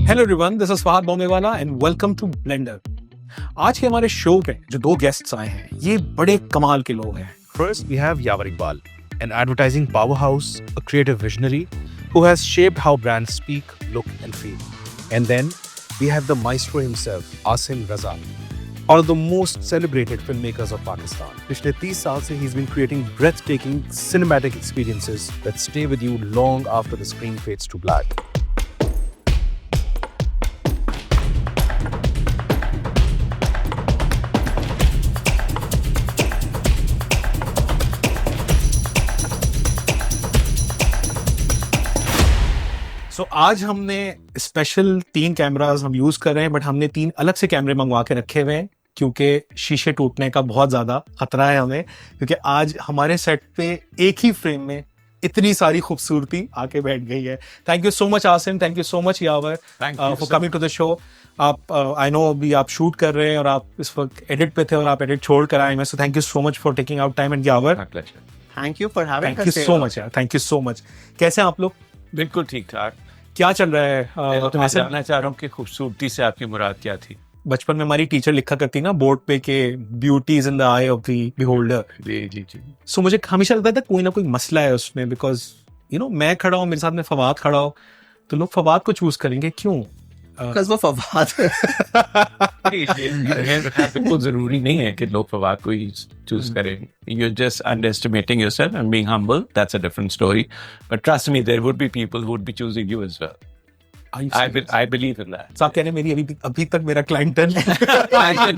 Hello everyone, this is Fahad Bombaywala and welcome to Blender. आज के हमारे शो पे जो दो गेस्ट्स आए हैं ये बड़े कमाल के लोग हैं। First, we have Yavar Iqbal, an advertising powerhouse, a creative visionary who has shaped how brands speak, look, and feel. And then we have the maestro himself, Asim Raza, one of the most celebrated filmmakers of Pakistan. पिछले 30 साल से he's been creating breathtaking cinematic experiences that stay with you long after the screen fades to black. सो आज हमने special 3 cameras हम use कर रहे हैं, but हमने 3 अलग से कैमरे मंगवा के रखे हुए हैं क्योंकि शीशे टूटने का बहुत ज्यादा खतरा है हमें, क्योंकि आज हमारे सेट पे एक ही फ्रेम में इतनी सारी खूबसूरती आके बैठ गई है। Thank you so much Asim, thank you so much Yawar for coming to the show. आप आई नो अभी आप शूट कर रहे हैं और आप इस वक्त एडिट पे थे और आप एडिट छोड़ कर आए हैं, so thank you so much for taking out time and Yavar thank you for having thank you so much यार, थैंक यू सो मच। कैसे हैं आप लोग? बिल्कुल ठीक ठाक। क्या चल रहा है? मैं जानना चाह रहा हूँ कि खूबसूरती से आपकी मुराद क्या थी? बचपन में हमारी टीचर लिखा करती ना बोर्ड पे के beauty is in the eye of the beholder. जी जी जी। सो मुझे हमेशा लगता था कोई ना कोई मसला है उसमें, बिकॉज यू नो मैं खड़ा हूँ, मेरे साथ में फवाद खड़ा हो, तो लोग फवाद को चूज करेंगे क्यों? बिकॉज़ वो फवाद बिल्कुल जरूरी नहीं है कि लोग फवाद को ही चूज करें। You're just underestimating yourself and being humble. That's a different story. But trust me, there would be people who would be choosing you as well. I believe in that. साहब कह रहे हैं मेरी अभी तक मेरा क्लाइंटल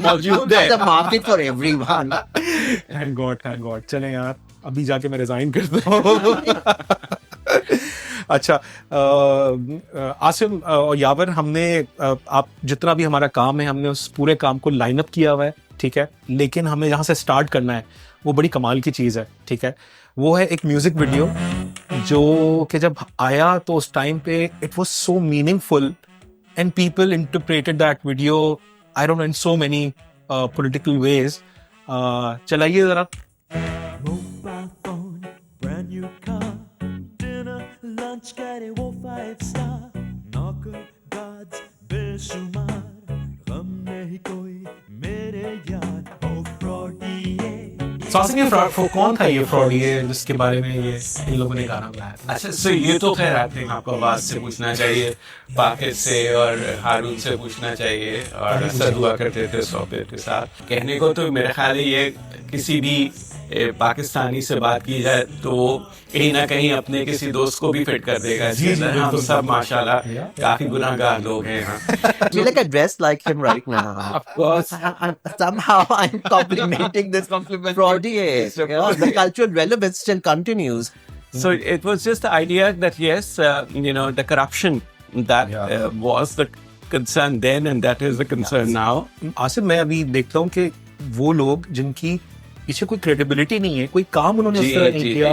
मौजूद है। the market for everyone. Thank God. चलें यार, अभी जाके मैं रिजाइन करता हूँ। अच्छा आसिम और यावर, हमने आप जितना भी हमारा काम है हमने उस पूरे काम को लाइन अप किया हुआ है, ठीक है, लेकिन हमें जहाँ से स्टार्ट करना है वो बड़ी कमाल की चीज़ है, ठीक है। वो है एक म्यूजिक वीडियो जो कि जब आया तो उस टाइम पे it was so meaningful and people interpreted that video I don't know in so many political ways. चलाइए जरा। Mobile phone, brand new car, dinner, lunch, करे वो 5 star, नौकर, gods, बेशुमार, गम नहीं कोई मेरे यार, ओ फ्रॉडी कौन था ये फ्रॉड, ये जिसके बारे में ये इन लोगों ने गाना गाया? अच्छा, सो ये तो खैर आते हैं आपको आवाज से पूछना चाहिए, पाकिद से और हारून से पूछना चाहिए, और असद हुआ करते थे सोफे के साथ। कहने को तो मेरे ख्याल है ये किसी भी पाकिस्तानी से बात की जाए तो कहीं ना कहीं अपने किसी दोस्त को भी फिट कर देगा। हम सब माशाल्लाह काफी गुनाहगार लोग हैं यहाँ। feel like I dress like him right now. Of course. Somehow I'm complimenting this compliment. Fraudy, yeah, the cultural relevance still continues. So it was just the idea that yes, the corruption that was the concern then and that is the concern now. Asif, मैं अभी देखता हूँ कि वो लोग जिनकी पीछे कोई क्रेडिबिलिटी नहीं है, कोई काम उन्होंने उस तरह नहीं किया,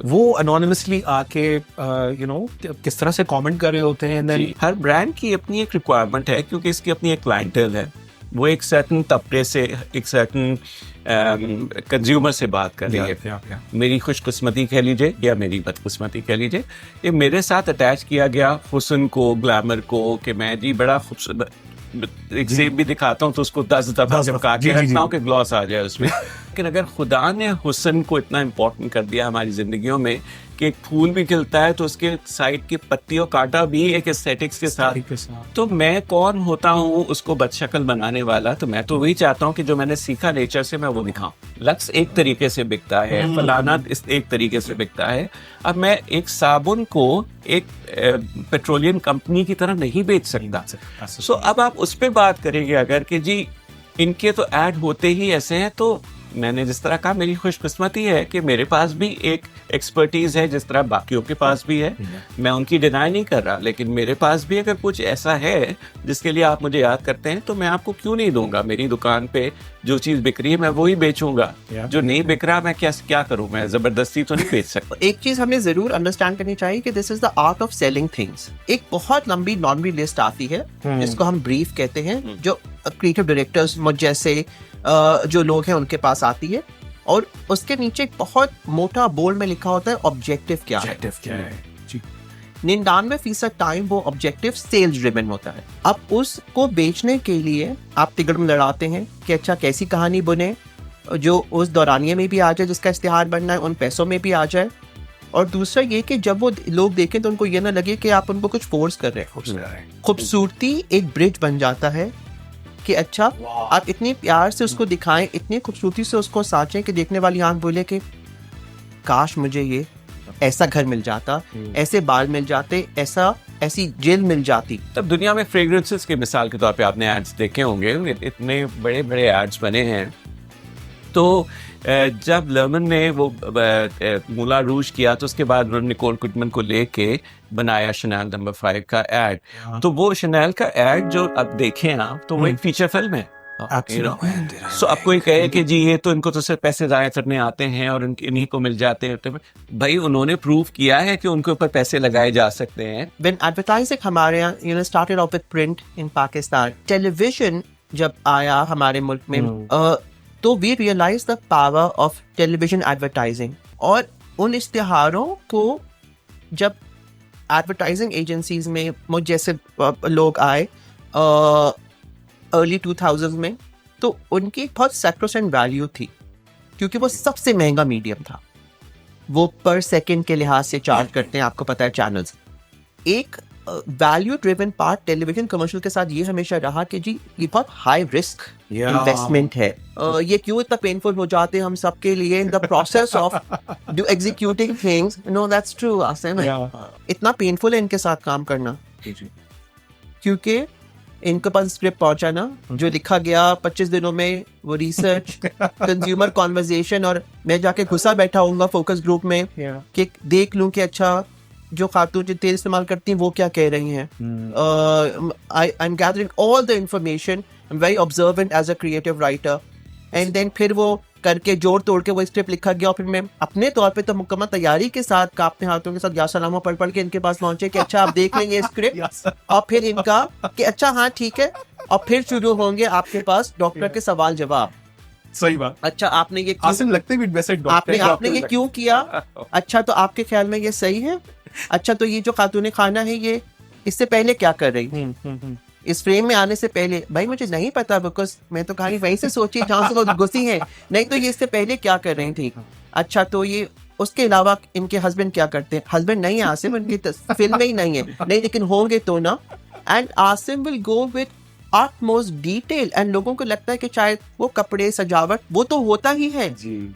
वो अनोनिमसली आके किस तरह से कमेंट कर रहे होते हैं। then हर ब्रांड की अपनी एक रिक्वायरमेंट है क्योंकि इसकी अपनी एक क्लाइंटेल है, वो एक सर्टन तबके से एक सर्टन कंज्यूमर से बात कर रही है। मेरी खुशकिस्मती कह लीजिए या मेरी बदकिस्मती कह लीजिए, ये मेरे साथ अटैच किया गया हुस्न को, ग्लैमर को, कि मैं जी बड़ा खूबसूरत एक सेब भी दिखाता हूँ तो उसको 10 दफा चिपका के रखता हूँ कि ग्लॉस आ जाए उसमें। लेकिन अगर खुदा ने हुस्न को इतना इम्पोर्टेंट कर दिया हमारी जिंदगियों में कि एक फूल भी खिलता है तो उसके साइड की पत्तियों काटा भी एक एस्थेटिक्स के साथ, तो मैं कौन होता हूँ उसको बदशक्ल बनाने वाला? तो मैं तो वही चाहता हूँ कि जो मैंने सीखा नेचर से मैं वो दिखाऊं। लक्स एक तरीके से बिकता है, फलाना एक तरीके से बिकता है। अब मैं एक साबुन को एक पेट्रोलियम कंपनी की तरह नहीं बेच सकता। सो अब आप उस पर बात करेंगे अगर कि जी इनके तो ऐड होते ही ऐसे हैं, तो मैंने जिस तरह कहा मेरी खुशकिस्मती है कि मेरे पास भी एक एक्सपर्टीज है जिस तरह बाकियों के पास भी है, मैं उनकी डिनाई नहीं कर रहा, लेकिन मेरे पास भी अगर कुछ ऐसा है जिसके लिए आप मुझे याद करते हैं तो मैं आपको क्यों नहीं दूंगा। मेरी दुकान पे जो चीज बिक रही है मैं वही बेचूंगा, जो नहीं बिक रहा मैं क्या करूं, मैं जबरदस्ती तो नहीं बेच सकता। एक चीज हमें जरूर अंडरस्टैंड करनी चाहिए कि this is the art of selling things. एक बहुत लंबी लॉन्ड्री लिस्ट आती है जिसको हम ब्रीफ कहते हैं, जो क्रिएटिव डायरेक्टर्स मुझ जैसे जो लोग हैं उनके पास आती है, और उसके नीचे एक बहुत मोटा बोल्ड में लिखा होता है ऑब्जेक्टिव क्या है। जी। 99% टाइम वो ऑब्जेक्टिव सेल्स ड्रिवन होता है। अब उसको बेचने के लिए आप तिगड़ में लड़ाते हैं कि अच्छा कैसी कहानी बुने जो उस दौरानिये में भी आ जाए, जिसका इश्तिहार बनना है, उन पैसों में भी आ जाए। और दूसरा ये कि जब वो लोग देखें तो उनको ये ना लगे कि आप उनको कुछ फोर्स कर रहे हैं। खूबसूरती एक ब्रिज बन जाता है कि अच्छा आप इतने प्यार से उसको दिखाएं, इतनी खूबसूरती से उसको साँचें कि देखने वाली आंख बोले कि काश मुझे ये ऐसा घर मिल जाता, ऐसे बाल मिल जाते, ऐसी जेल मिल जाती। तब दुनिया में फ्रेग्रेंसेस के मिसाल के तौर पे आपने एड्स देखे होंगे, इतने बड़े बड़े एड्स बने हैं। तो जब लर्मन ने वो मूला रूज किया तो उसके बाद उन्होंने निकोल किडमन को लेके बनाया शनैल नंबर 5 का एड। तो वो शनैल का एड जो अब देखें आप, तो वो एक फीचर फिल्म है। सो अब कोई कहे कि जी ये तो इनको तो सिर्फ पैसे जाया करने आते हैं और इन्हीं को मिल जाते हैं, तो भाई उन्होंने प्रूव किया है कि उनके ऊपर पैसे लगाए जा सकते हैं। When advertising हमारे यहाँ started off with print in Pakistan, television जब आया हमारे मुल्क में तो we realized the power of television advertising। और उन इश्तिहारों को जब advertising agencies में मुझ जैसे लोग आए अर्ली 2000s में, तो उनकी एक बहुत सैक्रोसेंट वैल्यू थी क्योंकि वो सबसे महंगा मीडियम था। वो पर सेकंड के लिहाज से चार्ज करते हैं, आपको पता है चैनल्स। एक value driven part television commercial के साथ ये हमेशा रहा कि जी ये बहुत हाई रिस्क इन्वेस्टमेंट है। ये क्यों इतना पेनफुल हो जाते हैं हम सब के लिए in the process of do executing things. No that's true Asim, इतना पेनफुल है इनके साथ काम करना क्योंकि इनके पास स्क्रिप्ट पहुंचा ना, जो लिखा गया 25 दिनों में, वो रिसर्च कंज्यूमर कॉन्वर्सेशन, और मैं जाके घुसा बैठा हूँगा फोकस ग्रुप में कि देख लूं कि अच्छा जो खातून जो तेल इस्तेमाल करती हैं वो क्या कह रही हैं। I am gathering all the information, I am very observant as a creative writer, and then फिर वो करके जोड़ तोड़ के वो स्क्रिप्ट लिखा गया। और फिर मैं अपने तौर पे तो मुकम्मल तैयारी के साथ कांपते हाथों के साथ या सलामा पढ़ के इनके पास पहुंचे कि अच्छा आप देख लेंगे स्क्रिप्ट, और फिर इनका कि अच्छा हाँ ठीक है, और फिर शुरू होंगे आपके पास डॉक्टर के सवाल जवाब। सही बात। अच्छा आपने ये आसिम लगते भी वैसे आपने ये क्यों किया, अच्छा तो आपके ख्याल में ये सही है, अच्छा तो ये जो खातून खाना है ये इससे पहले क्या कर रही थी, इस फ्रेम में आने से पहले। भाई मुझे नहीं पता, बिकॉज मैं तो कहानी वहीं से सोची जहाँ से वो घुसी है, नहीं तो ये इससे पहले क्या कर रही थी। अच्छा तो ये उसके अलावा इनके हस्बैंड क्या करते हैं, हस्बैंड नहीं है आसिम, उनकी फिल्म में ही नहीं है, नहीं लेकिन होंगे तो ना। And Asim will go with utmost detail, and लोगों को लगता है कि शायद वो कपड़े सजावट वो तो होता ही है,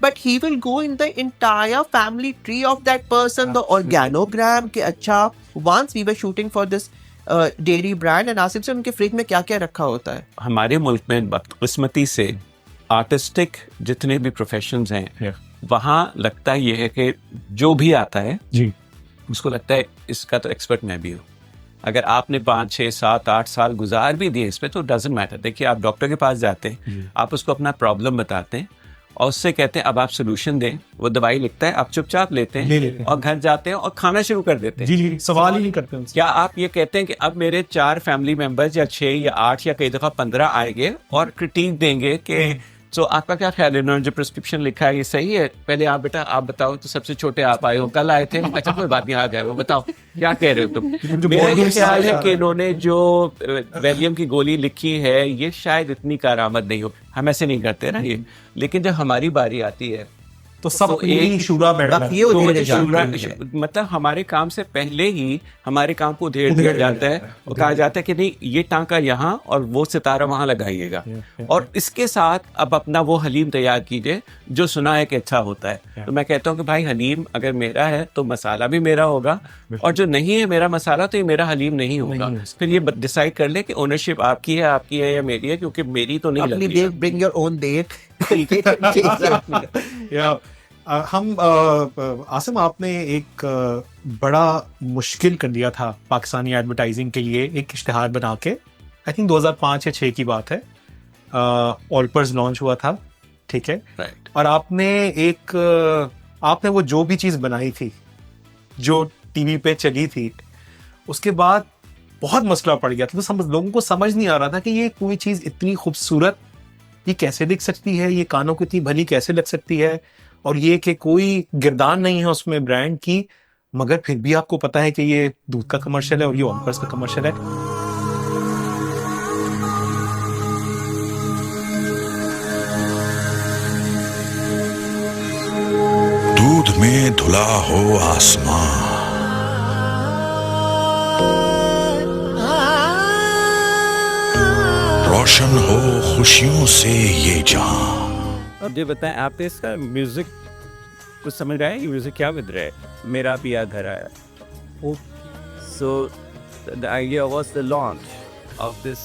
but he will go in the entire family tree of that person, the organogram कि अच्छा once we were shooting for this dairy brand, and Asif से उनके फ्रिज में क्या क्या रखा होता है। हमारे मुल्क में बदकिस्मती से आर्टिस्टिक जितने भी प्रोफेशंस हैं वहाँ लगता ये है कि जो भी आता है जी उसको लगता है इसका तो एक्सपर्ट मैं भी हूँ। अगर आपने 5, 6, 7, 8 साल गुजार भी दिए इस पे तो डजंट मैटर। देखिए आप डॉक्टर के पास जाते हैं, आप उसको अपना प्रॉब्लम बताते हैं और उससे कहते हैं अब आप सोल्यूशन दें, वो दवाई लिखता है, आप चुपचाप लेते हैं और घर जाते हैं और खाना शुरू कर देते हैं। जी सवाल ही नहीं करते हैं। क्या आप ये कहते हैं कि अब मेरे 4 फैमिली मेंबर्स या 6 या 8 या कई दफ़ा 15 आएंगे और क्रिटिक देंगे कि तो आपका क्या ख्याल है, उन्होंने जो प्रिस्क्रिप्शन लिखा है ये सही है, पहले आप बेटा आप बताओ। तो सबसे छोटे आप आए हो, कल आए थे, अच्छा कोई बात नहीं आ गए, वो बताओ क्या कह रहे हो तुम। मेरा ये ख्याल है कि इन्होंने जो वैलियम की गोली लिखी है ये शायद इतनी कारआमद नहीं हो। हम ऐसे नहीं करते ना ये, लेकिन जब हमारी बारी आती है तो सब एक शूरा मतलब हमारे काम से पहले ही हमारे काम को उधेड़ दिया जाता है और कहा जाता है कि नहीं ये टांका यहाँ और वो सितारा वहां लगाइएगा, और इसके साथ अब अपना वो हलीम तैयार कीजिए जो सुना है कि अच्छा होता है। तो मैं कहता हूँ कि भाई हलीम अगर मेरा है तो मसाला भी मेरा होगा, और जो नहीं है मेरा मसाला तो ये मेरा हलीम नहीं होगा। फिर ये डिसाइड कर ले कि ओनरशिप आपकी है या मेरी है, क्योंकि मेरी तो नहीं लगती। Bring your own date. हम आसिम आपने एक बड़ा मुश्किल कर दिया था पाकिस्तानी एडवर्टाइजिंग के लिए, एक इश्तिहार बना के, आई थिंक 2005 या 6 की बात है, ऑल्पर्स लॉन्च हुआ था, ठीक है राइट। और आपने वो जो भी चीज़ बनाई थी जो टीवी पे चली थी, उसके बाद बहुत मसला पड़ गया था। तो लोगों को समझ नहीं आ रहा था कि ये कोई चीज़ इतनी खूबसूरत ये कैसे दिख सकती है, ये कानों को इतनी भली कैसे लग सकती है, और ये कि कोई गिरदान नहीं है उसमें ब्रांड की, मगर फिर भी आपको पता है कि ये दूध का कमर्शियल है और ये ऑम्पर्स का कमर्शियल है। दूध में धुला हो आसमां, रोशन हो खुशियों से ये जहां। अब ये बताएं, आप इसका म्यूजिक कुछ समझ रहा है? ये म्यूजिक क्या बज रहा है? मेरा पिया घर आया। So the idea was the launch of this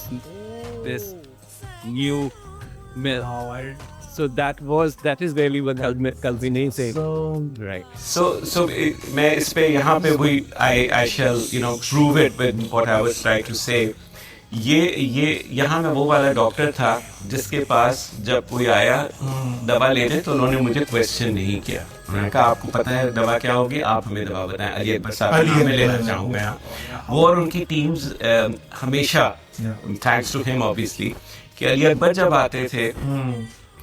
new mill. So that is really what culminated. Right. So मैं इस पे यहाँ पे वही I shall prove it with what I was trying to say. ये यहाँ में वो वाला डॉक्टर था जिसके पास जब कोई आया दवा लेने तो उन्होंने मुझे क्वेश्चन नहीं किया। उन्होंने कहा आपको पता है दवा क्या होगी, आप हमें दवा बताएं, अली अकबर साहब मैं लेना चाहूँगा। वो और उनकी टीम्स हमेशा थैंक्स टू हिम ऑब्वियसली कि अली अकबर जब आते थे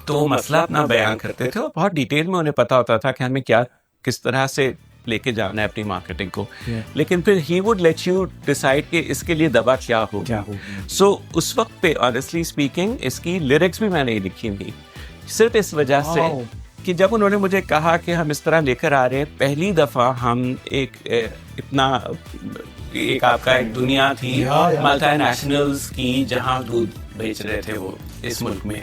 तो वो मसला अपना बयान करते थे और बहुत डिटेल में उन्हें पता होता था कि हमें क्या किस तरह से लेके जाना है अपनी मार्केटिंग को। लेकिन फिर he would let you decide कि इसके लिए दवा क्या हो। सो उस वक्त पे ऑनेस्टली स्पीकिंग इसकी लिरिक्स भी मैंने लिखी थी सिर्फ इस वजह से कि जब उन्होंने मुझे कहा कि हम इस तरह लेकर आ रहे हैं, पहली दफ़ा हम एक आपका एक दुनिया थी मल्टीनेशनल्स की जहाँ दूध बेच रहे थे वो इस मुल्क में,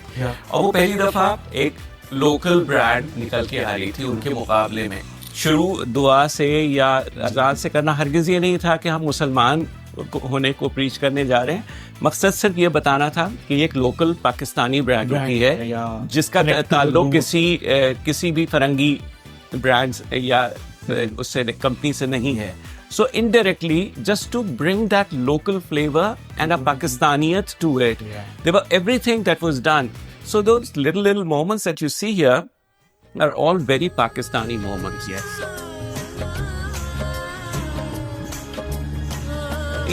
और वो पहली दफ़ा एक लोकल ब्रांड निकल के आ रही थी उनके मुकाबले में। शुरू दुआ से या अज़ान से करना हरगिज़ ये नहीं था कि हम मुसलमान होने को प्रीच करने जा रहे हैं। मकसद सिर्फ ये बताना था कि एक लोकल पाकिस्तानी ब्रांड की है जिसका ताल्लुक किसी भी फरंगी ब्रांड्स या उससे कंपनी से नहीं है। So indirectly, just to bring that local flavor and a Pakistaniyat to it, there were everything that was done. So those little moments that you see here are all very Pakistani moments. Yes.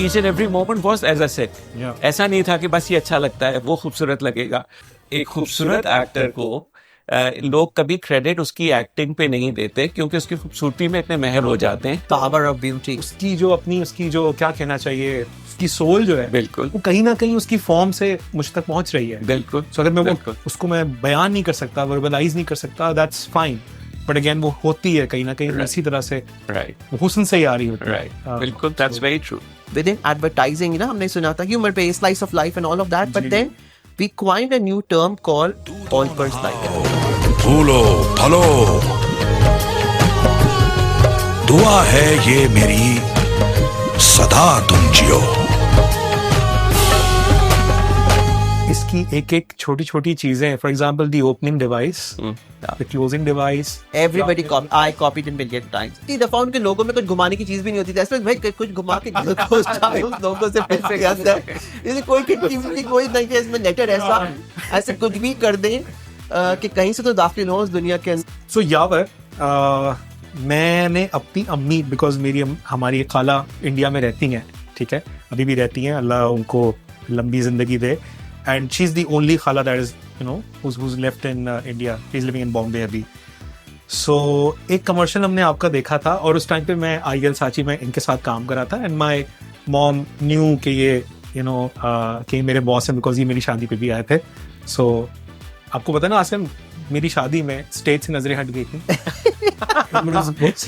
Each and every moment was, as I said, ऐसा नहीं था कि बस ये अच्छा लगता है, वो खूबसूरत लगेगा। एक खूबसूरत एक्टर को लोग कभी क्रेडिट उसकी एक्टिंग पे नहीं देते क्योंकि उसकी खूबसूरती में इतने महर हो जाते हैं। पावर ऑफ ब्यूटी, उसकी जो क्या कहना चाहिए, उसकी सोल जो है बिल्कुल वो कहीं ना कहीं उसकी फॉर्म से मुझ तक पहुंच रही है। बिल्कुल। सो अगर मैं उसको मैं बयान नहीं कर सकता, वर्बलाइज नहीं कर सकता, दैट्स फाइन, बट अगेन वो होती है कहीं ना कहीं इसी तरह से, राइट, हुस्न से ही आ रही होती है। बिल्कुल, that's very true. Within advertising ना हमने सुना था ह्यूमर पे slice of life and all of that, but then we coined a new term called all purse like. फूलो फलो दुआ है ये मेरी, सदा तुम जियो। इसकी एक छोटी छोटी चीजें, for example the opening device, the closing device, everybody I copied in million times. इतनी दफा उनके लोगों में कुछ घुमाने की चीज भी नहीं होती थी, ऐसे भाई कुछ घुमा के उस लोगों से पैसे आता है, इसे कोई क्रिएटिविटी कोई नहीं है इसमें, लेटर ऐसे कुछ भी कर दें कि कहीं से तो दाखिल हो उस दुनिया के अंदर। सो यावर मैंने अपनी अम्मी, बिकॉज हमारी खाला इंडिया में रहती हैं, ठीक है, अभी भी रहती हैं, अल्लाह उनको लंबी जिंदगी दे, and she is the only khala that is who's left in India. She's living in Bombay अभी. So एक कमर्शियल हमने आपका देखा था और उस टाइम पे मैं आईएल साची में इनके साथ काम करा था, एंड माई मॉम न्यू कि ये कि मेरे बॉस हैं, बिकॉज ये मेरी शादी पे भी आए थे. सो आपको पता है ना आसिम, मेरी शादी में स्टेज से नजरें हट गई थी.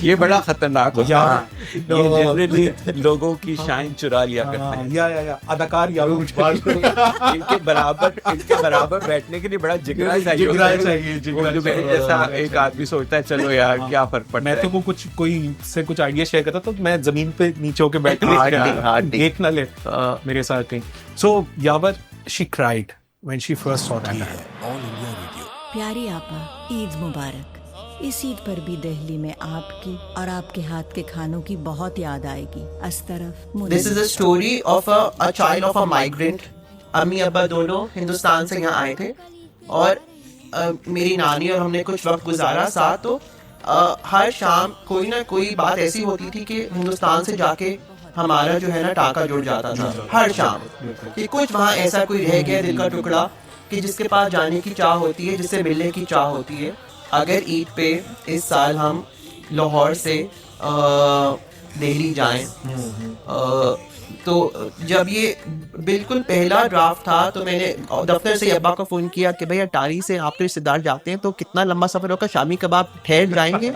ये बड़ा खतरनाक होता है. ये जनरली लोगों की शाइन चुरा लिया करते हैं. या अदाकार या इनके बराबर बैठने के लिए बड़ा जिगरा चाहिए. जैसा एक आदमी सोचता है चलो यार क्या फर्क पड़ता है. मैं तो वो कुछ आइडिया शेयर करता तो मैं जमीन पे नीचे होके बैठ देख ना ले मेरे साथ कहीं. सो यावर she cried when she first saw that. प्यारी आपा, ईद मुबारक. इस ईद पर भी दिल्ली में आपकी और आपके हाथ के खानों की बहुत याद आएगी. This is a story of a child of a migrant. अम्मी अब्बा दोनों हिंदुस्तान से यहाँ आए थे और मेरी नानी और हमने कुछ वक्त गुजारा साथ. तो हर शाम कोई ना कोई बात ऐसी होती थी कि हिंदुस्तान से जाके हमारा जो है ना टाका जुड़ जाता था हर शाम कि कुछ वहाँ ऐसा कोई रह गया दिल का टुकड़ा कि जिसके पास जाने की चाह होती है, जिससे मिलने की चाह होती है. अगर ईद पे इस साल हम लाहौर से दिल्ली जाएं। तो जब ये बिल्कुल पहला ड्राफ्ट था तो मैंने दफ्तर से अब्बा को फ़ोन किया कि भैया टारी से आपके रिश्तेदार जाते हैं तो कितना लंबा सफ़र होगा, शामी कबाब ठहर जाएंगे,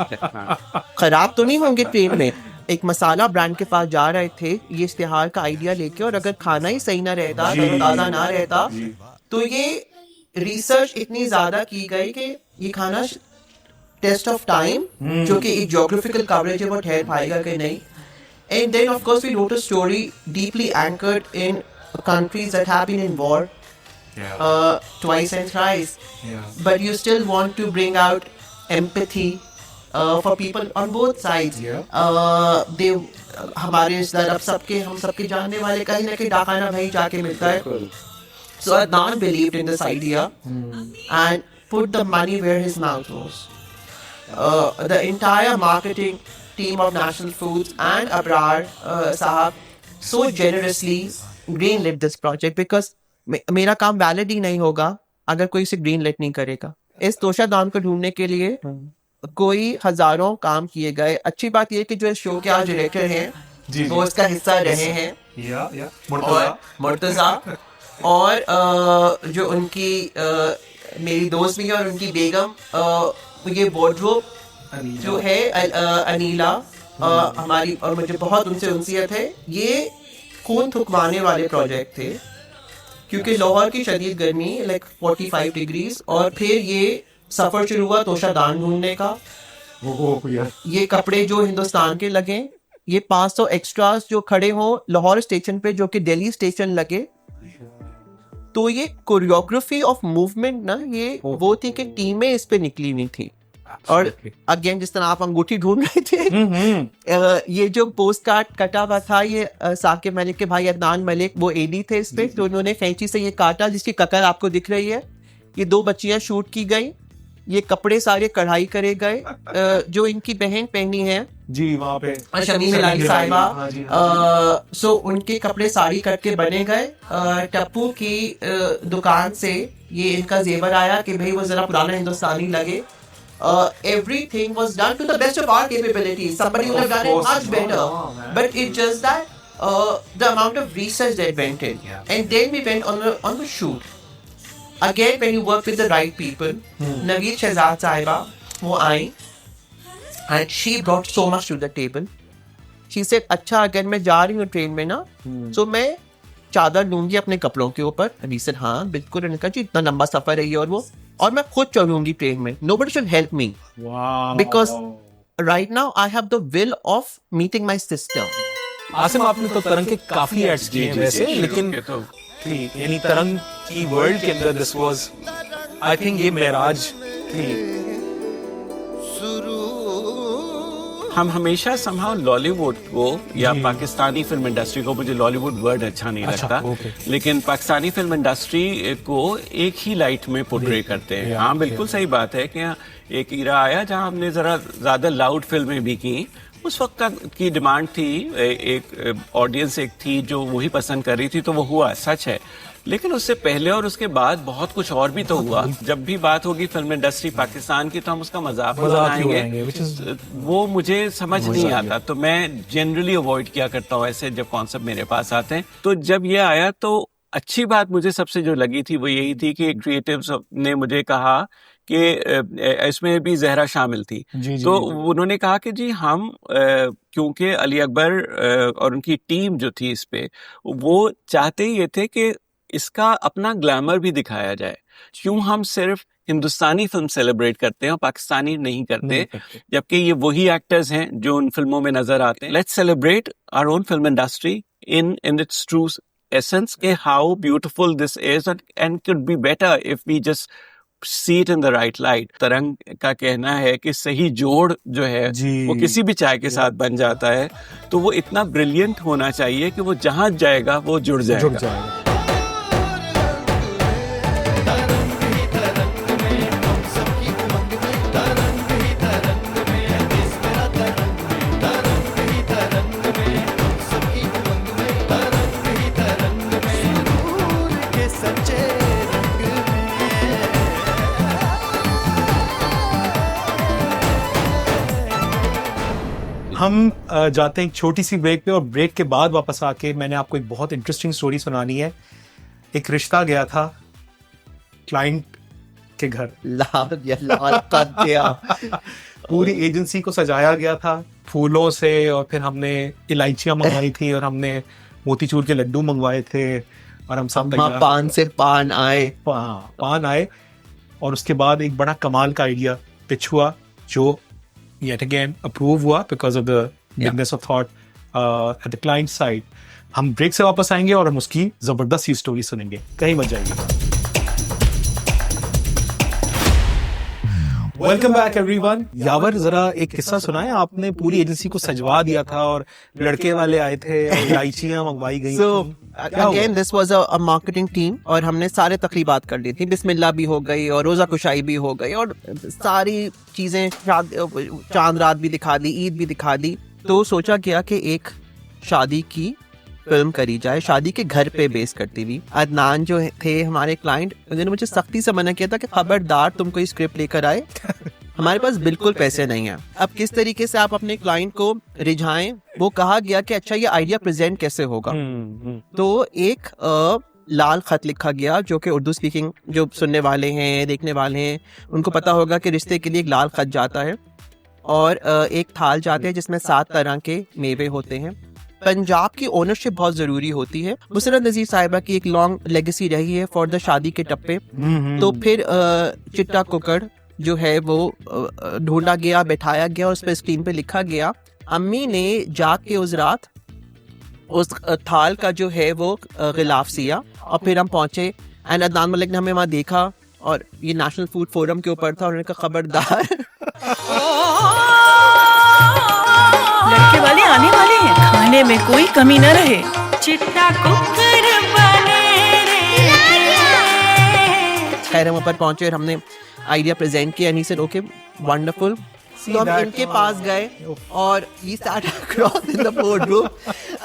ख़राब तो नहीं होंगे ट्रेन में। एक मसाला ब्रांड के पास जा रहे थे ये इश्तिहार का आइडिया लेके, और अगर खाना ही सही ना रहता, ताज़ा ना रहता, तो ये रिसर्च इतनी ज़्यादा की गई कि ये खाना टेस्ट ऑफ टाइम, जो कि एक ज्योग्राफिकल कवरेज है, वो ठहर पाएगा कि नहीं। And then, of course, we wrote a story deeply anchored in countries that have been in war twice and thrice. But you still want to bring out empathy for people on both sides. हमारे रिश्तेदार अब हम सबके जानने वाले कहीं ना कहीं डाखाना भाई जाके मिलता है. So Adnan believed in this idea and put the money where his mouth was. The entire marketing team of National Foods and Abrar Sahab so generously greenlit this project because मेरा काम वैलिड ही नहीं होगा अगर कोई इसे ग्रीनलिट नहीं करेगा. इस तोशा दाम को ढूंढने के लिए कोई हजारों काम किए गए. अच्छी बात यह कि जो इस शो के आज डायरेक्टर हैं वो इसका हिस्सा रहे हैं, और मुर्तजा, और जो उनकी मेरी दोस्त भी है और उनकी बेगम, ये वार्डरोब जो है अनीला हमारी, और मुझे बहुत उनसे उनसियत है. ये खून थुकवाने वाले प्रोजेक्ट थे क्योंकि लाहौर की शदीद गर्मी लाइक 45 डिग्रीज, और फिर ये सफर शुरू हुआ तोशादान ढूंढने का. ये कपड़े जो हिंदुस्तान के लगे, ये 500 एक्स्ट्रास जो खड़े हों लाहौर स्टेशन पे जो कि दिल्ली स्टेशन लगे. तो ये कोरियोग्राफी ऑफ मूवमेंट ना, ये वो थी कि टीमें इस पे निकली हुई थी. और अगेन जिस तरह आप अंगूठी ढूंढ रहे थे, ये जो पोस्ट कार्ड कटा हुआ था, ये साकिब मलिक के भाई अदनान मलिक वो एडी थे इस पे, तो उन्होंने कैंची से ये काटा, जिसकी ककर आपको दिख रही है. ये 2 बच्चियां शूट की गई, ये कपड़े सारे कढ़ाई करे गए. जो इनकी बहन पहनी है जी वहाँ पे शमीम इलाही साहिबा, सो उनके कपड़े साड़ी करके बने गए. टप्पू की दुकान से ये इनका जेवर आया कि भाई वो जरा पुराना हिंदुस्तानी लगे. Everything was done to the best of our capabilities. Somebody would have done it much better, but it's just that the amount of research that went in, and then we went on the shoot. Again, when you work with the right people, Naveed Shehzad Sahiba, वो आई, and she brought so much to the table. She said, अच्छा अगर मैं जा रही हूँ train में ना, so मैं चादर लूंगी अपने कपड़ों के ऊपर. And he said, हाँ बिल्कुल. उन्होंने कहा जी इतना लंबा सफर है ये और वो, और मैं खुद चलूंगी ट्रेन में. Nobody should help me. Wow. Because right now I have the will of meeting my sister. Asim, आपने तो तरंग के काफी एड्स किए हैं वैसे, लेकिन यानी तरंग की वर्ल्ड के अंदर दिस वाज, आई थिंक ये मेराज थी. हम हमेशा समहाउ लॉलीवुड को या पाकिस्तानी फिल्म इंडस्ट्री को, मुझे लॉलीवुड वर्ड अच्छा नहीं लगता, लेकिन पाकिस्तानी फिल्म इंडस्ट्री को एक ही लाइट में पोर्ट्रे करते हैं. हाँ बिल्कुल सही बात है कि एक ईरा आया जहाँ हमने जरा ज्यादा लाउड फिल्में भी की. उस वक्त की डिमांड थी, एक ऑडियंस एक थी जो वही पसंद कर रही थी, तो वो हुआ, सच है. लेकिन उससे पहले और उसके बाद बहुत कुछ और भी तो हुआ. जब भी बात होगी फिल्म इंडस्ट्री पाकिस्तान की तो हम उसका मजाक बनाएंगे, वो मुझे समझ नहीं आता. तो मैं जनरली अवॉइड किया करता हूँ ऐसे जब कॉन्सेप्ट मेरे पास आते हैं. तो जब ये आया तो अच्छी बात मुझे सबसे जो लगी थी वो यही थी कि क्रिएटिव्स ने मुझे कहा कि इसमें भी जहरा शामिल थी. तो उन्होंने कहा कि जी हम क्योंकि अली अकबर और उनकी टीम जो थी इस पे, वो चाहते ये थे कि इसका अपना ग्लैमर भी दिखाया जाए. क्यों हम सिर्फ हिंदुस्तानी फिल्म सेलिब्रेट करते हैं और पाकिस्तानी नहीं करते, जबकि ये वही एक्टर्स हैं जो उन फिल्मों में नजर आते हैं. Let's celebrate our own film industry in its true essence, के how beautiful this is and could be better if we just see it in the right light. तरंग का कहना है कि सही जोड़ जो है वो किसी भी चाय के साथ बन जाता है. तो वो इतना ब्रिलियंट होना चाहिए कि वो जहां जाएगा वो जुड़ जाएगा. हम जाते हैं एक छोटी सी ब्रेक पे, और ब्रेक के बाद वापस आके मैंने आपको एक बहुत इंटरेस्टिंग स्टोरी सुनानी है। एक रिश्ता गया था क्लाइंट के घर, लाल कर दिया। पूरी एजेंसी को सजाया गया था फूलों से, और फिर हमने इलायचियां मंगवाई थी, और हमने मोतीचूर के लड्डू मंगवाए थे, और हम सब तैयार, पान से पान आए, पान आए। और उसके बाद एक बड़ा कमाल का आइडिया पिच हुआ, जो yet again अप्रूव हुआ because of the bigness of thought at the client side. हम ब्रेक से वापस आएंगे और हम उसकी जबरदस्त सी स्टोरी सुनेंगे, कहीं मत जाइएगा। Welcome back everyone. यावर, जरा एक किस्सा सुनाए, आपने पूरी एजेंसी को सजवा दिया था और लड़के वाले आए थे और इलायचियां मंगवाई गई। So again this was a marketing team, और हमने सारे तकरीबात कर ली थी, बिस्मिल्लाह भी हो गई और रोजा कुशाई भी हो गई, और सारी चीजें, चांद रात भी दिखा दी, ईद भी दिखा दी। तो सोचा गया कि एक शादी की फिल्म करी जाए, शादी के घर पे बेस करती हुई। अदनान जो थे हमारे क्लाइंट, उन्होंने मुझे सख्ती से मना किया था कि खबरदार तुम कोई स्क्रिप्ट लेकर आए, हमारे पास बिल्कुल पैसे नहीं है। अब किस तरीके से आप अपने क्लाइंट को रिझाएं, वो कहा गया कि अच्छा ये आइडिया प्रेजेंट कैसे होगा। तो एक लाल खत लिखा गया, जो कि उर्दू स्पीकिंग जो सुनने वाले हैं, देखने वाले हैं, उनको पता होगा कि रिश्ते के लिए एक लाल खत जाता है, और एक थाल जाते हैं जिसमें 7 तरह के मेवे होते हैं। पंजाब की ओनरशिप बहुत जरूरी होती है। मुसरत नज़ीर साहिबा की एक लॉन्ग लेगेसी रही है फॉर द शादी के टप्पे। तो फिर चिट्टा कुकड़ जो है वो ढूंढा गया, बैठाया गया, और उस पर स्क्रीन पे लिखा गया। अम्मी ने जाग के उस रात उस थाल का जो है वो गिलाफ सिया, और फिर हम पहुंचे एंड अदनान मलिक ने हमें वहाँ देखा, और ये नेशनल फूड फोरम के ऊपर था, और उन्होंने कहा खबरदार लड़के वाले आने वाले हैं, खाने में कोई कमी न रहे। चिट्टा कुकर बने रे। खैर हम ऊपर पहुंचे और हमने आइडिया प्रेजेंट किया, and he said okay wonderful. तो हम इनके पास गए और we sat across in the boardroom,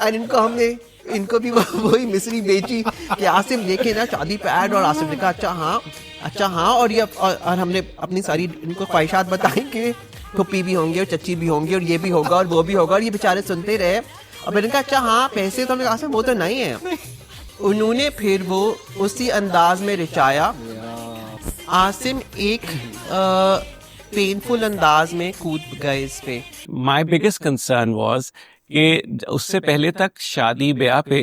and इनको भी वही मिस्री बेची कि आसिम लेके ना शादी पे ऐड, और आसिम ने कहा अच्छा हाँ, और ये और हमने अपनी सारी इनको ख्वाहिशात बताई कि फुप्पी भी होंगे और चच्ची भी होंगी और ये भी होगा और वो भी होगा, और ये बेचारे सुनते रहे। और मैंने कहा अच्छा हाँ पैसे तो, हमने कहा आसिम वो तो नहीं है। उन्होंने फिर वो उसी अंदाज में रिचाया। आसिम एक पेनफुल अंदाज में कूद गए इस पे। माई बिगेस्ट कंसर्न वॉज कि उससे पहले तक शादी ब्याह पे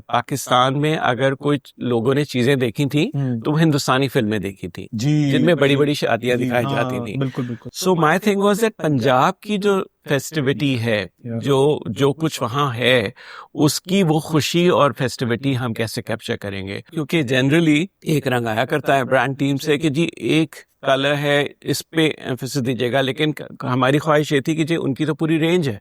पाकिस्तान में अगर कोई लोगों ने चीजें देखी थी तो वो हिंदुस्तानी फिल्में देखी थी, जिनमें बड़ी बड़ी शादियां दिखाई जाती थी। बिल्कुल। So my thing was that Punjab की जो फेस्टिविटी है, जो कुछ वहाँ है, उसकी वो खुशी और फेस्टिविटी हम कैसे कैप्चर करेंगे। क्योंकि जनरली एक रंग आया करता है ब्रांड टीम से कि जी एक कलर है, इस पे एम्फेसिस दीजिएगा, लेकिन हमारी ख्वाहिश ये थी कि जी उनकी तो पूरी रेंज है।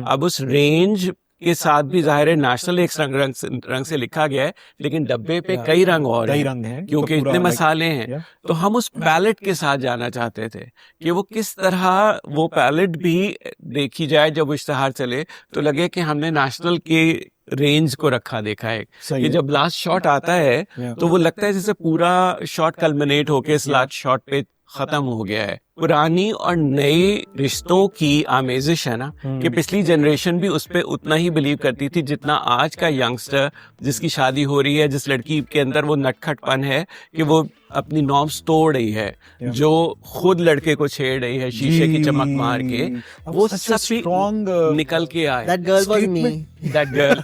अब उस रेंज के साथ भी जाहिर है नेशनल एक रंग से लिखा गया है, लेकिन डब्बे पे कई रंग और हैं, क्योंकि तो इतने मसाले हैं। तो हम उस पैलेट के साथ जाना चाहते थे कि वो किस तरह वो पैलेट भी देखी जाए, जब इश्तहार चले तो लगे कि हमने नेशनल के रेंज को रखा देखा है। कि जब लास्ट शॉट आता है तो वो लगता है जैसे पूरा शॉट कल्मिनेट होके इस लास्ट शॉट पे खत्म हो गया है। पुरानी और नए रिश्तों की आमेजिश है ना, कि पिछली जनरेशन भी उस पे उतना ही बिलीव करती थी जितना आज का यंगस्टर जिसकी शादी हो रही है, जिस लड़की के अंदर वो नटखटपन है कि वो अपनी नॉर्म्स तोड़ रही है, जो खुद लड़के को छेड़ रही है शीशे की चमक मार के, वो सब निकल के आए। That girl was me. That girl,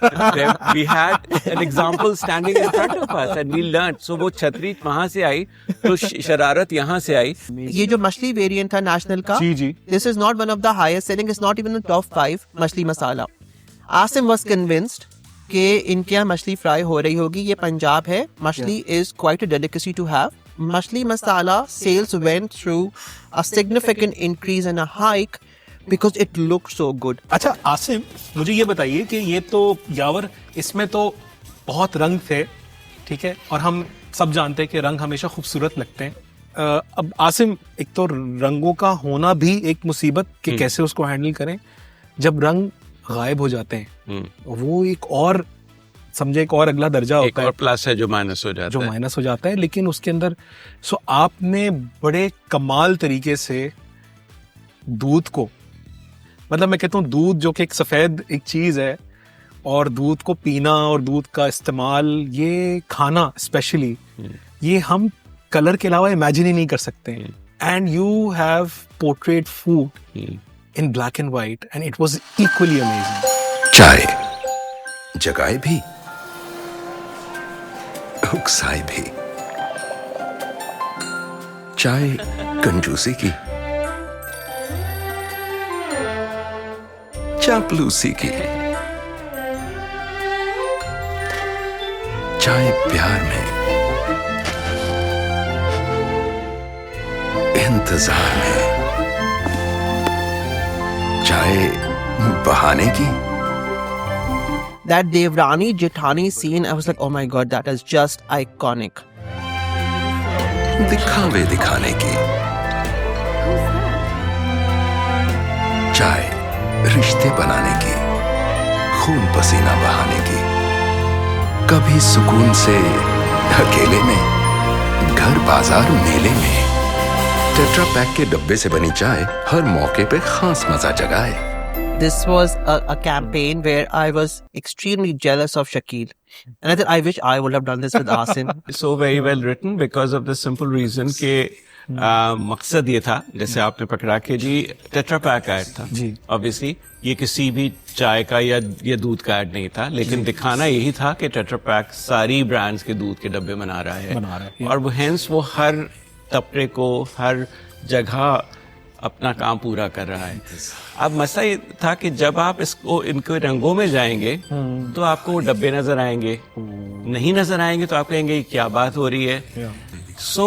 we had an example standing in front of us and we learned. So वो छतरी वहां से आई तो शरारत यहाँ से आई। ये जो मछली वेरिएंट था नेशनल का, this is not one of the highest selling, it's not even the top 5 मछली मसाला। आसिम वाज कन्विंस्ड कि इनके यहाँ मछली फ्राई हो रही होगी, ये पंजाब है, machhli is quite a delicacy to have. Machhli masala sales went through a significant increase and a hike because it looked so good. अच्छा आसिम, मुझे ये बताइए कि ये तो यावर, इसमें तो बहुत रंग थे, ठीक है, और हम सब जानते हैं कि रंग हमेशा खूबसूरत लगते हैं। अब आसिम, एक तो रंगों का होना भी एक मुसीबत कि कैसे उसको हैंडल करें। जब रंग गायब हो जाते हैं वो एक और समझे एक और अगला दर्जा होता है, एक और प्लस है जो माइनस हो जाता है। लेकिन उसके अंदर आपने बड़े कमाल तरीके से दूध को मतलब मैं कहता हूँ दूध जो कि एक सफेद एक चीज है, और दूध को पीना और दूध का इस्तेमाल, ये खाना स्पेशली, ये हम कलर के अलावा इमेजिन ही नहीं कर सकते हैं. And you have portrait food in black and white and it was equally amazing. चाय जगाए भी, उकसाए भी. चाय कंजूसी की, चापलूसी की. चाय प्यार में, इंतजार में. चाय बहाने की. That Devrani Jethani scene, I was like, oh my god, that is just iconic. दिखावे दिखाने की. चाय रिश्ते बनाने की, खून पसीना बहाने की. कभी सुकून से अकेले में, घर बाजार मेले में. टेट्रा पैक के डब्बे से बनी चाय हर मौके पे खास मजा जगाए. This was a campaign where I was extremely jealous of Shakil. And I thought, I wish I would have done this with Asim. So very well written because of the simple reason कि मकसद ये था, जैसे आपने पकड़ा के जी tetra pack add था जी. Obviously ये किसी भी चाय का या दूध का ऐड नहीं था, लेकिन दिखाना यही था कि टेट्रा पैक सारी ब्रांड्स के दूध के डब्बे बना रहा है. और वो हेंस वो हर तबके को हर जगह अपना काम पूरा कर रहा है. अब मसला ये था कि जब आप इसको इनके रंगों में जाएंगे तो आपको वो डब्बे नजर आएंगे, नहीं नजर आएंगे तो आप कहेंगे क्या बात हो रही है. सो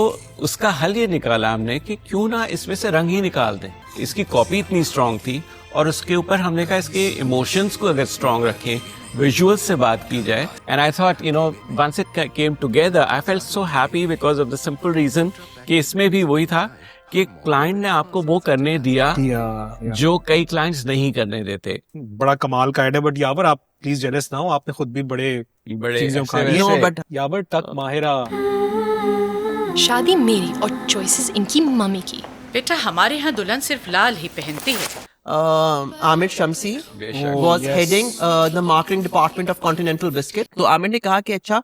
उसका हल ये निकाला हमने कि क्यों ना इसमें से रंग ही निकाल दें. इसकी कॉपी इतनी स्ट्रांग थी और उसके ऊपर हमने कहा इसके इमोशंस को अगर स्ट्रांग रखें, विजुअल्स से बात की जाए. And I thought once it came together I felt so happy because of the simple reason कि इसमें भी वही था कि क्लाइंट ने आपको वो करने दिया जो कई क्लाइंट्स नहीं करने देते. बड़ा कमाल का आइडिया. बट यावर आप प्लीज जेलस ना हो, आपने खुद भी बड़े चीजें उखाड़ी हैं. बट यावर तक माहिरा, शादी मेरी और चॉइसेस इनकी मम्मी की. बेटा हमारे यहाँ दुल्हन सिर्फ लाल ही पहनती है. Amit Shamsi was heading the marketing department of Continental Biscuit. तो आमिर ने कहा कि अच्छा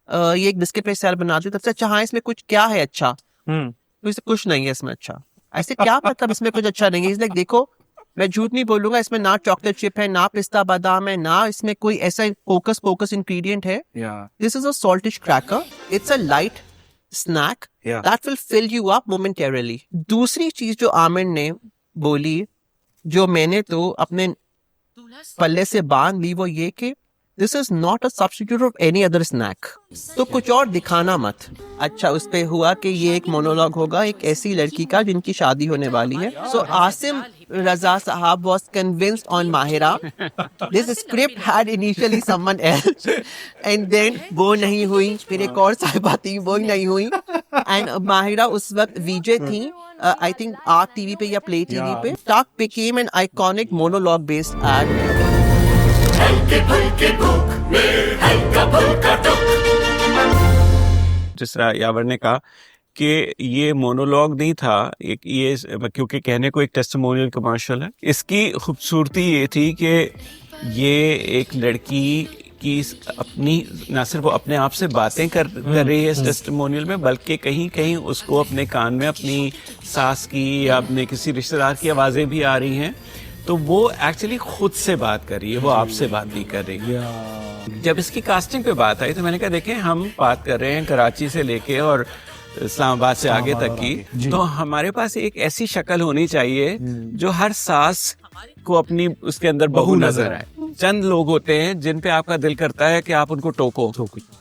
ये एक बिस्किट पे सेल बना दो. तब से अच्छा हाँ इसमें कुछ क्या है अच्छा. तो इसमें कुछ नहीं है इसमें अच्छा. ऐसे क्या मतलब इसमें कुछ अच्छा नहीं है. इसलिए देखो मैं झूठ नहीं बोलूंगा, इसमें ना चॉकलेट चिप है, ना पिस्ता बादाम है, ना इसमें कोई ऐसा फोकस इंग्रेडिएंट है. This is a saltish cracker. It's a light snack that will fill you up momentarily. दूसरी चीज जो आमिर ने बोली, जो मैंने तो अपने पल्ले से बांध ली, वो ये कि this is not a substitute of any other snack. तो कुछ और दिखाना मत. अच्छा उस पे हुआ कि ये एक मोनोलॉग होगा एक ऐसी लड़की का जिनकी शादी होने वाली है. सो आसिम रजा साहब was convinced on Mahira. This script had initially someone else and then वो नहीं हुई. फिर एक और साहिबा थी, वो नहीं हुई. And Mahira उस वक्त VJ थी, I think Art TV पे या Play TV पे. Tuck became an iconic monologue based ad. जिस तरह यावर ने कहा कि ये मोनोलॉग नहीं था, एक ये क्योंकि कहने को एक टेस्टिमोनियल कमर्शियल है. इसकी खूबसूरती ये थी कि ये एक लड़की की अपनी न सिर्फ वो अपने आप से बातें कर रही है इस टेस्टिमोनियल में, बल्कि कहीं कहीं उसको अपने कान में अपनी सास की या अपने किसी रिश्तेदार की आवाज़ें भी आ रही हैं. तो वो एक्चुअली खुद से बात कर रही है, वो आपसे बात नहीं कर रही है. जब इसकी कास्टिंग पे बात आई तो मैंने कहा देखें हम बात कर रहे हैं कराची से लेके और इस्लामाबाद से आगे तक की, तो हमारे पास एक ऐसी शक्ल होनी चाहिए जो हर सास को अपनी उसके अंदर बहू नजर आए. चंद लोग होते हैं जिन पे आपका दिल करता है कि आप उनको टोको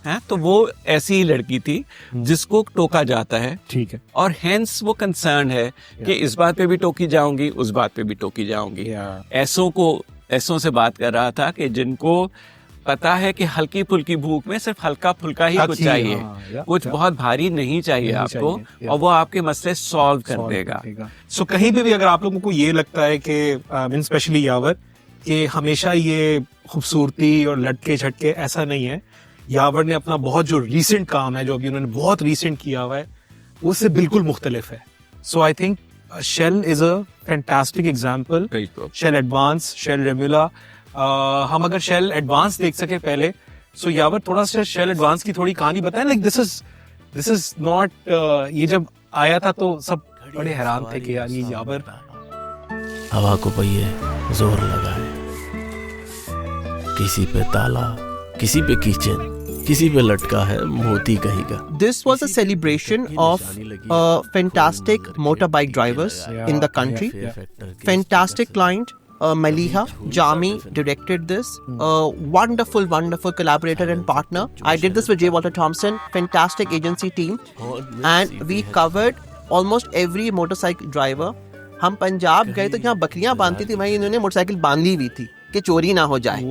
हैं, तो वो ऐसी ही लड़की थी जिसको टोका जाता है. ठीक है. और हेंस वो कंसर्न है कि इस बात पे भी टोकी जाऊंगी, उस बात पे भी टोकी जाऊंगी. ऐसों से बात कर रहा था कि जिनको पता है कि हल्की फुल्की भूख में सिर्फ हल्का फुल्का ही कुछ चाहिए, कुछ बहुत भारी नहीं चाहिए आपको, और वो आपके मसले सॉल्व कर देगा. सो कहीं भी अगर आप लोगों को ये लगता है कि स्पेशली यावर कि हमेशा ये खूबसूरती और लटके झटके, ऐसा नहीं है. यावर ने अपना बहुत जो रीसेंट काम है, जो अभी उन्होंने बहुत रीसेंट किया हुआ है, उससे बिल्कुल मुख्तलिफ है. So I think Shell is a fantastic example. Shell Advance, Shell Remula. हम अगर Shell Advance देख सके पहले, so यावर थोड़ा सा Shell Advance की थोड़ी कहानी बताएं. Like this is not ये जब आया था तो सब बड़े हैरान थे कि यार ये यावर हवा को पहिए जोर लगाए, किसी पे ताला, किसी पे कीचन, किसी पे लटका है मोती कहीं का. This was a celebration of fantastic motorbike drivers in the country. Fantastic client, Maliha Jami directed this. Wonderful collaborator and partner. I did this with J. Walter Thompson. Fantastic agency team, and we covered almost every motorcycle driver. हम पंजाब गए तो यहाँ बकरियां बांधती थी, भाई इन्होंने motorcycle बांधी हुई थी कि चोरी ना हो जाए.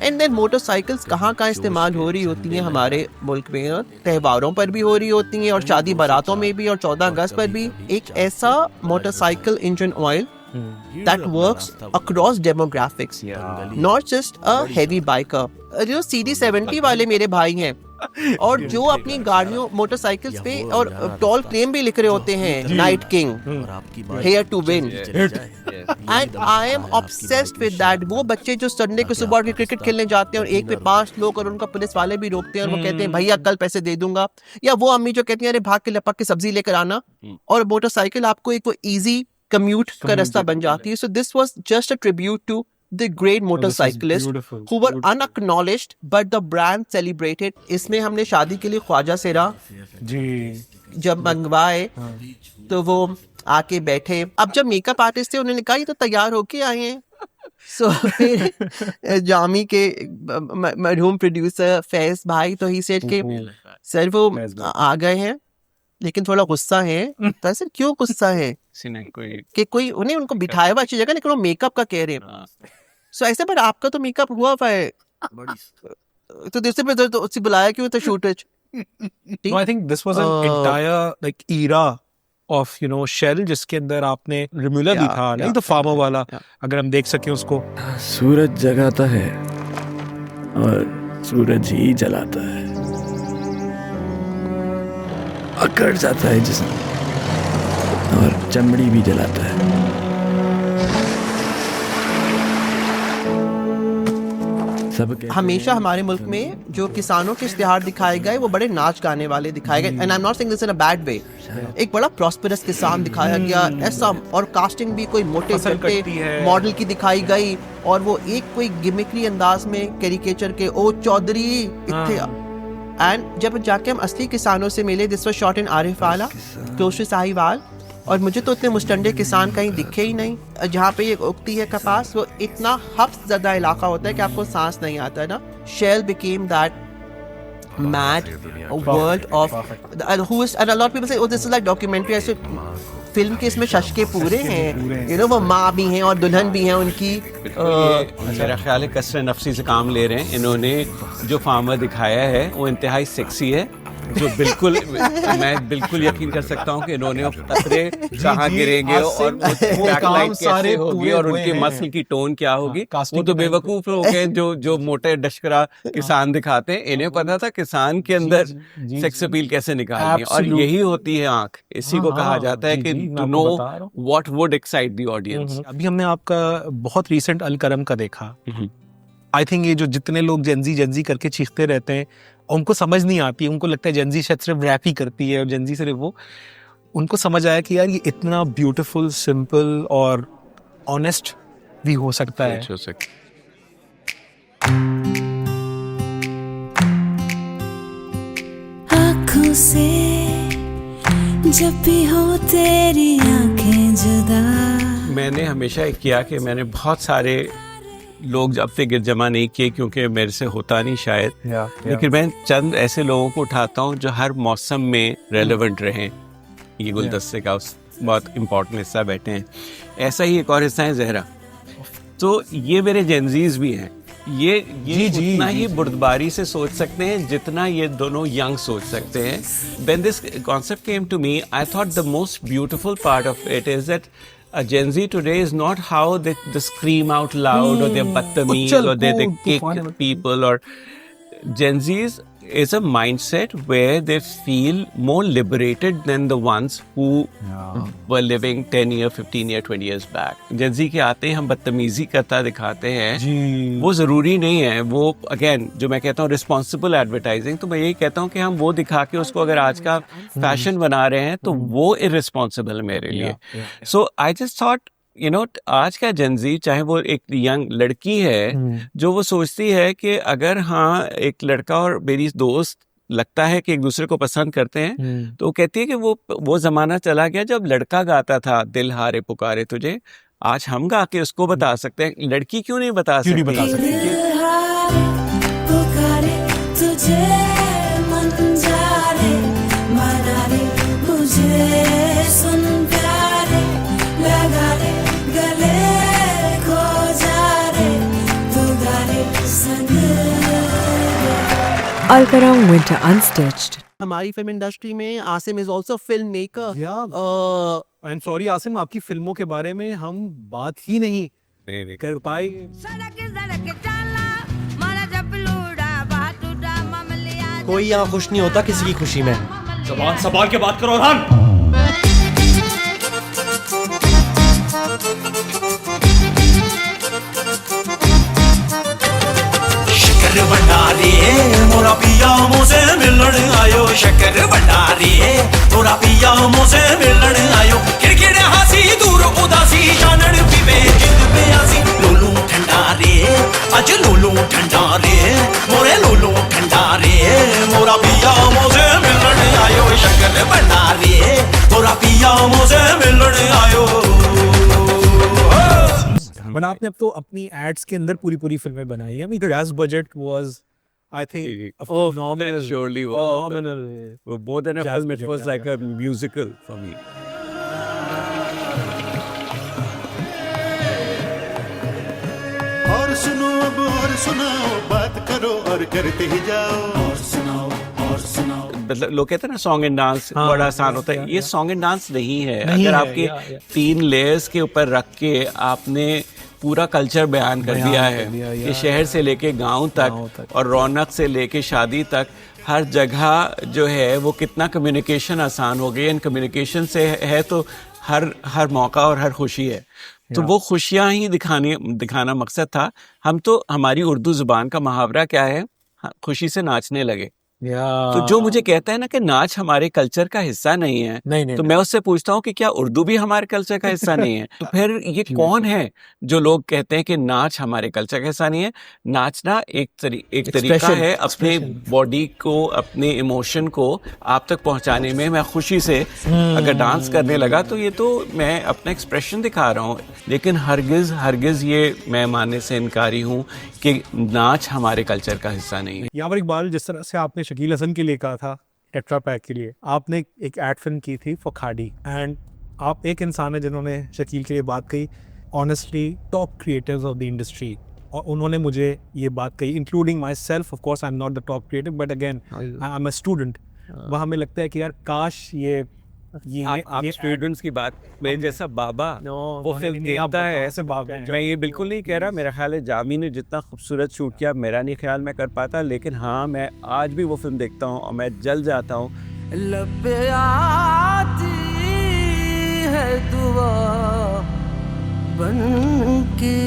एंड देन मोटरसाइकिल्स कहाँ इस्तेमाल हो रही होती हैं हमारे मुल्क में, त्योहारों पर भी हो रही होती हैं और शादी बारातों में भी, और 14 अगस्त पर भी. एक ऐसा motorcycle engine oil that works across demographics, not just a heavy biker. जो CD70 वाले मेरे भाई हैं और जो अपनी गाड़ियों मोटरसाइकिल्स पे और टॉल क्लेम भी लिख रहे होते हैं, night king, heir to win, and I am obsessed with that. वो बच्चे जो संडे को सुबह के क्रिकेट खेलने जाते हैं और एक पे 5 लोग और उनका पुलिस वाले भी रोकते हैं और वो कहते हैं भैया कल पैसे दे दूंगा, या वो अम्मी जो कहती हैं अरे भाग के लपक के सब्जी लेकर आना, और मोटरसाइकिल आपको एक वो इजी कम्यूट का रास्ता बन जाती है. So this was just a tribute to the great motorcyclists who were unacknowledged but the brand celebrated. इसमें हमने शादी के लिए ख्वाजा सेरा जी जब मंगवाए तो वो आके बैठे. अब जब मेकअप आर्टिस्ट थे उन्होंने कहा ये तो तैयार होके आए हैं. सो फिर जामी के मरहूम प्रोड्यूसर फैज भाई तो ही सेड के सर वो आ गए हैं लेकिन थोड़ा गुस्सा है. तो सर क्यों गुस्सा है कि कोई उन्हें उनको बिठाया हुआ अच्छी जगह लेकिन वो मेकअप का कह रहे हैं. सो ऐसे पर आपका तो मेकअप हुआ है तो दूसरे पे तो उससे बुलाया क्यों था shoot. No, I think this was an entire like era of Shell जिसके अंदर आपने रिमुला भी था नहीं तो फार्मर वाला, अगर हम देख सकें उसको. सूरज जगाता है और सूरज ही जलाता है, अकड़ जाता है जिसम और चमड़ी भी जलाता है. हमेशा हमारे मुल्क में जो किसानों के इश्तिहार दिखाए गए वो बड़े नाच गाने वाले दिखाए गए. And I am not saying this in a bad way. एक बड़ा प्रॉस्पेरस किसान दिखाया गया ऐसा, और कास्टिंग भी कोई मोटे चट्टे मॉडल की दिखाई गई और वो एक कोई गिमिकरी अंदाज में कैरिकेचर के ओ चौधरी इतने. एंड जब जाके हम असली किसानों से मिले, this was shot in Arif वाला क्लोज टू साहिवाल, और मुझे तो इतने मुस्टंडे किसान कहीं दिखे ही नहीं. जहाँ पे ये उगती है कपास वो इतना हफ्स ज़्यादा इलाका होता है कि आपको सांस नहीं आता है ना. Shell became that mad world of who is, and a lot of people say oh this is like documentary. ऐसे फिल्म के इसमें शशके पूरे हैं, वो माँ भी हैं और दुल्हन भी हैं उनकी. मेरा ख्याल है कसर नफसी से काम ले रहे हैं इन्होंने. जो फार्मर दिखाया है वो इंतहाई सेक्सी है, जो बिल्कुल मैं बिल्कुल यकीन कर सकता हूँ कि इन्होंने कतरे कहाँ गिरेंगे और वो काम सारे होगी और उनकी मसल की टोन क्या होगी. वो तो बेवकूफ लोग हैं जो मोटे डशकरा किसान दिखाते हैं. इन्हें पता था किसान के अंदर सेक्स अपील कैसे निकालनी है, और यही होती है आंख. इसी को कहा जाता है कि to know what would excite the audience. अभी हमने आपका बहुत रीसेंट अलकरम का देखा. आई थिंक ये जो जितने लोग जेंजी करके चीखते रहते हैं उनको समझ नहीं आती, उनको लगता है जेंजी शायद सिर्फ रैप ही करती है और जेंजी सिर्फ वो. उनको समझ आया कि यार ये इतना ब्यूटीफुल, सिंपल और ऑनेस्ट भी हो सकता है. आँखों से जब भी हो तेरी आँखें जुदा. मैंने हमेशा एक किया कि मैंने बहुत सारे लोग अपने गिर जमा नहीं किए क्योंकि मेरे से होता नहीं शायद, लेकिन मैं चंद ऐसे लोगों को उठाता हूँ जो हर मौसम में रेलेवेंट रहें. ये गुलदस्ते का बहुत इम्पोर्टेंट हिस्सा बैठे हैं. ऐसा ही एक और हिस्सा है जहरा. तो ये मेरे जेंजीज भी हैं. ये उतना ही बुर्दबारी से सोच सकते हैं जितना ये दोनों यंग सोच सकते हैं. When this concept came to me, I thought the most beautiful part of it is that a Gen Z today is not how they scream out loud or they're badtameez or they kick people, or Gen Zs is a mindset where they feel more liberated than the ones who were living 10 year, 15 year, 20 years back. Gen Z के आते हैं हम बदतमीजी करता दिखाते हैं, वो ज़रूरी नहीं है. वो अगेन जो मैं कहता हूँ रिस्पॉन्सिबल एडवर्टाइजिंग, तो मैं यही कहता हूँ कि हम वो दिखा के उसको अगर आज का फैशन बना रहे हैं तो वो इररिस्पॉन्सिबल है मेरे लिए. सो आई जस्ट थॉट आज का जेनजी, चाहे वो एक यंग लड़की है जो वो सोचती है कि अगर हाँ एक लड़का और मेरी दोस्त लगता है कि एक दूसरे को पसंद करते हैं, तो वो कहती है कि वो जमाना चला गया जब लड़का गाता था दिल हारे पुकारे तुझे. आज हम गा के उसको बता सकते हैं, लड़की क्यों नहीं बता सकती? Al Karam Winter Unstitched. हमारी फिल्म इंडस्ट्री में Asim is also film maker. I am sorry Asim, आपकी फिल्मों के बारे में हम बात ही नहीं कर पाए. कोई यहाँ खुश नहीं होता किसी की खुशी में. ज़बान संभाल के बात करो अरहान. शक्कर भंडारी मोरा पिया मुझे मिलने आयो. शक्कर भंडारी मोरा पिया मुझे मिलने आयो. किरकिर हंसी दूर उदासी जानन पीवे जिंद पे आसी. लोलू ठंडारे आज लोलू ठंडारे मोरे लोलू ठंडारे मोरा पिया मुझे मिलने आयो. शक्कर भंडारी मोरा पिया मुझे मिलने आयो. बट आपने अब तो अपनी एड्स के अंदर पूरी फिल्में बनाई है. I mean, the gas budget was, I think, phenomenal. Surely phenomenal. More than a film, it was like a musical for me. और सुनो अब और सुनाओ, बात करो और करते ही जाओ. और सुनाओ और सुनाओ. मतलब लोग कहते हैं ना सॉन्ग एंड डांस बड़ा आसान होता है. ये सॉन्ग एंड डांस नहीं है. अगर आपके 3 लेयर्स के ऊपर रख के आपने पूरा कल्चर बयान कर दिया है कि शहर से लेके गांव तक और रौनक से लेके शादी तक हर जगह जो है वो कितना कम्युनिकेशन आसान हो गई. एंड कम्युनिकेशन से है तो हर मौका और हर खुशी है. तो वो खुशियां ही दिखाना मकसद था. हम तो हमारी उर्दू जुबान का मुहावरा क्या है, खुशी से नाचने लगे. तो जो मुझे कहता है ना कि नाच हमारे कल्चर का हिस्सा नहीं है, तो मैं उससे पूछता हूँ कि क्या उर्दू भी हमारे कल्चर का हिस्सा नहीं है? तो फिर ये कौन है जो लोग कहते हैं कि नाच हमारे कल्चर का हिस्सा नहीं है? नाचना एक तरीका है अपने बॉडी को, अपने इमोशन को आप तक पहुंचाने में. मैं खुशी से अगर डांस करने लगा तो ये तो मैं अपना एक्सप्रेशन दिखा रहा हूँ. लेकिन हरगिज ये मैं मानने से इनकारी हूँ कि नाच हमारे कल्चर का हिस्सा नहीं है. यहाँ पर इकबाल, जिस तरह से आपने शकील हसन के लिए कहा था टेट्रा पैक के लिए, आपने एक एड फिल्म की थी फॉर खाड़ी. एंड आप एक इंसान है जिन्होंने शकील के लिए बात कही. Honestly top creators of the industry, और उन्होंने मुझे ये बात कही, including my self. Of course I am not the top creator, but again I am a student. वहाँ हमें लगता है कि यार काश ये आप स्टूडेंट्स की बात, मेरे जैसा बाबा वो फिल्म देखता है ऐसे बाबा. मैं ये बिल्कुल नहीं कह रहा. मेरा ख्याल है जामी ने जितना खूबसूरत शूट किया मेरा नहीं ख्याल मैं कर पाता. लेकिन हाँ, मैं आज भी वो फिल्म देखता हूँ और मैं जल जाता हूँ. लबे आती है दुआ बन के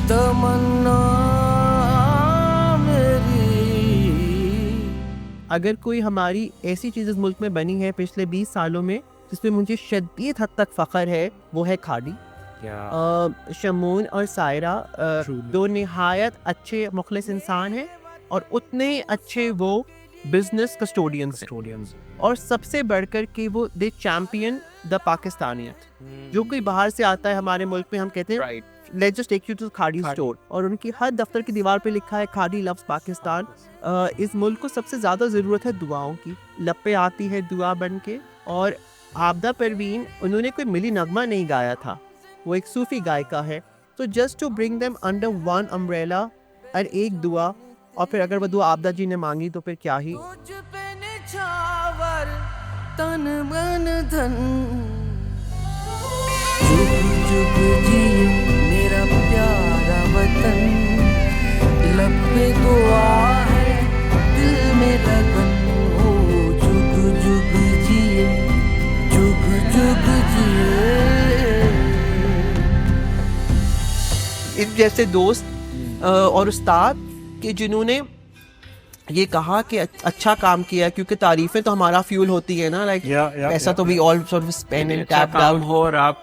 तमन्ना मेरी. अगर कोई हमारी ऐसी चीज़ इस मुल्क में बनी है पिछले 20 सालों में जिसमें मुझे शदीद हद तक फ़ख्र है, वो है खाड़ी. शमून और सायरा दो निहायत अच्छे मुखलिस इंसान हैं और उतने अच्छे वो बिजनेस कस्टोडियंस. और सबसे बढ़कर कि वो दे चैम्पियन द पाकिस्तानियत. जो कोई बाहर से आता है हमारे मुल्क में, हम कहते हैं let's just take you to Khadi store, और उनकी हर दफ्तर की दीवार पे लिखा है खाड़ी लव्स पाकिस्तान. इस मुल्क को सबसे ज़्यादा ज़रूरत है दुआओं की. लपे आती है दुआ बन के. और आबदा परवीन, उन्होंने कोई मिली नगमा नहीं गाया था, वो एक सूफी गायिका है. तो just to bring them under one umbrella और एक दुआ, और फिर अगर वो दुआ आबदा जी ने मांगी तो फिर क्या ही. तन मन धन जुग जुग जियो मेरा प्यारा वतन. लब पे दुआ है जैसे दोस्त और उस्ताद कि जिन्होंने ये कहा कि अच्छा काम किया, क्योंकि तारीफें तो हमारा फ्यूल होती है ना, लाइक ऐसा तो we all sort of spend and tap down हो और आप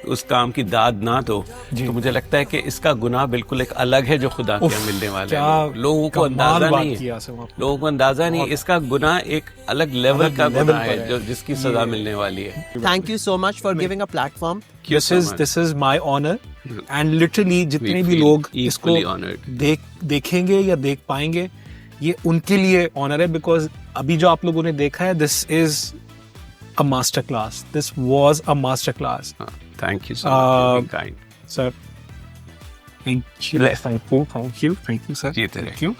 उस काम की दाद ना दो तो मुझे लगता है कि इसका गुनाह बिल्कुल एक अलग है जो खुदा के मिलने वाले हैं। लोगों को अंदाजा नहीं है, लोगों को अंदाजा नहीं, इसका गुनाह एक अलग लेवल का गुनाह है जो जिसकी सजा मिलने वाली है। Thank you so much for giving a platform. This is my honour and literally जितने भी लोग इसको देखेंगे या देख पाएंगे ये उनके लिए ऑनर है, बिकॉज अभी जो आप लोगों ने देखा है this is a master class. This was a master class. Thank you so much. Kind. Sir. Thank you. Thank you, sir. Thank you.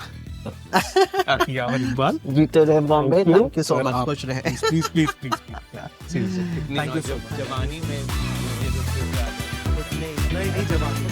यावर इकबाल. जीते रहे Bombay. Thank you so much. खुश रहे. Please. Seriously. Thank you so much. जवानी में नहीं जवानी.